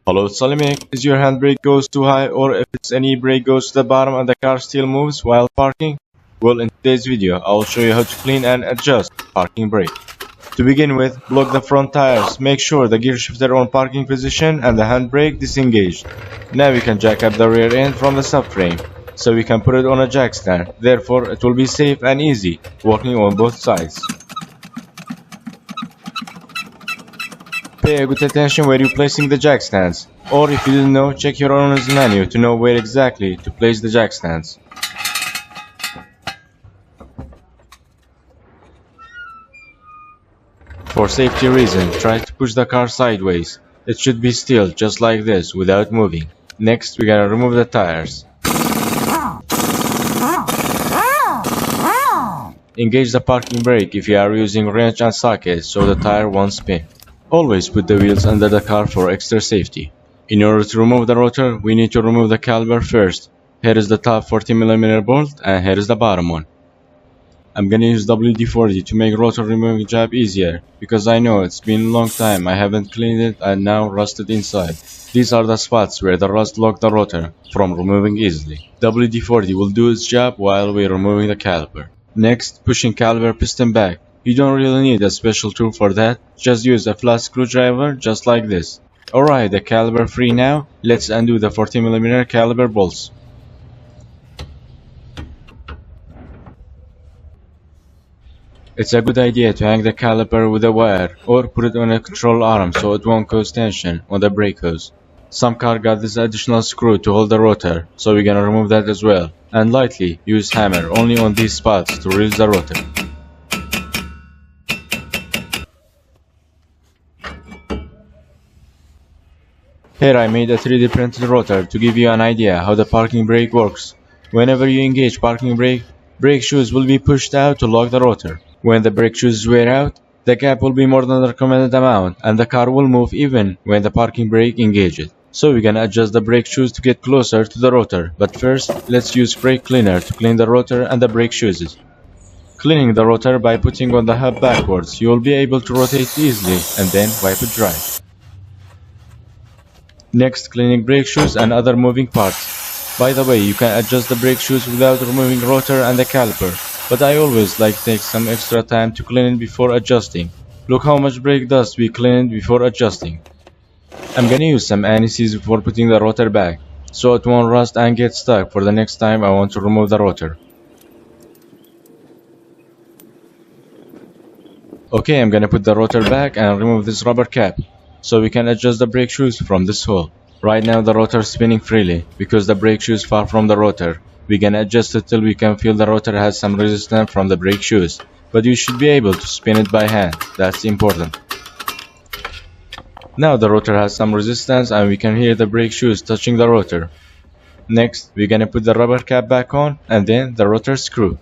Hello, it's AliMECH. If your handbrake goes too high or if its any brake goes to the bottom and the car still moves while parking? Well, in today's video, I will show you how to clean and adjust parking brake. To begin with, block the front tires. Make sure the gear shifter on parking position and the handbrake disengaged. Now we can jack up the rear end from the subframe, so we can put it on a jack stand. Therefore, it will be safe and easy, working on both sides. Pay a good attention where you're placing the jack stands, or if you didn't know, check your owner's menu to know where exactly to place the jack stands. For safety reasons, try to push the car sideways. It should be still, just like this, without moving. Next, we're gonna remove the tires. Engage the parking brake if you are using wrench and socket so the tire won't spin. Always put the wheels under the car for extra safety. In order to remove the rotor, we need to remove the caliper first. Here is the top 40mm bolt and here is the bottom one. I'm gonna use WD-40 to make rotor removing job easier, because I know it's been a long time I haven't cleaned it and now rusted inside. These are the spots where the rust blocked the rotor from removing easily. WD-40 will do its job while we're removing the caliper. Next, pushing caliper piston back. You don't really need a special tool for that, just use a flat screwdriver just like this. Alright, the caliper free now, let's undo the 40mm caliper bolts. It's a good idea to hang the caliper with a wire or put it on a control arm so it won't cause tension on the brake hose. Some car got this additional screw to hold the rotor, so we're gonna remove that as well. And lightly use hammer only on these spots to release the rotor. Here I made a 3D printed rotor to give you an idea how the parking brake works. Whenever you engage parking brake, brake shoes will be pushed out to lock the rotor. When the brake shoes wear out, the gap will be more than the recommended amount and the car will move even when the parking brake engages. So we're gonna adjust the brake shoes to get closer to the rotor, but first let's use brake cleaner to clean the rotor and the brake shoes. Cleaning the rotor by putting on the hub backwards, you will be able to rotate easily and then wipe it dry. Next, cleaning brake shoes and other moving parts. By the way, you can adjust the brake shoes without removing rotor and the caliper, but I always like to take some extra time to clean it before adjusting. Look how much brake dust we cleaned before adjusting. I'm gonna use some anti-seize before putting the rotor back, so it won't rust and get stuck for the next time I want to remove the rotor. Okay, I'm gonna put the rotor back and remove this rubber cap, so we can adjust the brake shoes from this hole. Right now the rotor is spinning freely, because the brake shoe is far from the rotor. We can adjust it till we can feel the rotor has some resistance from the brake shoes, but you should be able to spin it by hand, that's important. Now the rotor has some resistance and we can hear the brake shoes touching the rotor. Next, we're gonna put the rubber cap back on and then the rotor screw.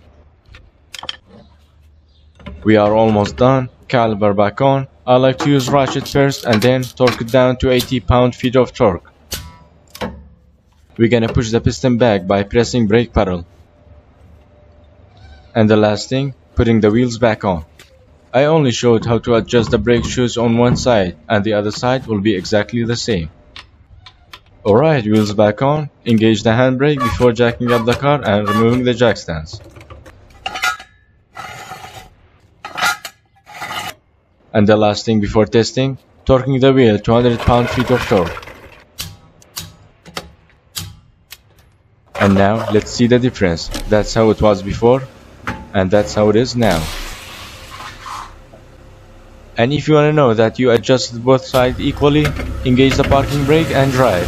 We are almost done. Caliper back on. I like to use ratchet first and then torque it down to 80 pound-feet of torque. We're gonna push the piston back by pressing brake pedal. And the last thing, putting the wheels back on. I only showed how to adjust the brake shoes on one side and the other side will be exactly the same. Alright, wheels back on. Engage the handbrake before jacking up the car and removing the jack stands. And the last thing before testing, torquing the wheel to 100 pound-feet of torque. And now let's see the difference. That's how it was before and that's how it is now. And if you want to know that you adjusted both sides equally, engage the parking brake and drive.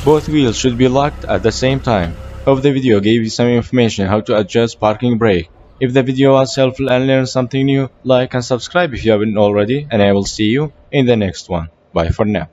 Both wheels should be locked at the same time. Hope the video gave you some information how to adjust parking brake. If the video was helpful and learned something new, like and subscribe if you haven't already, and I will see you in the next one. Bye for now.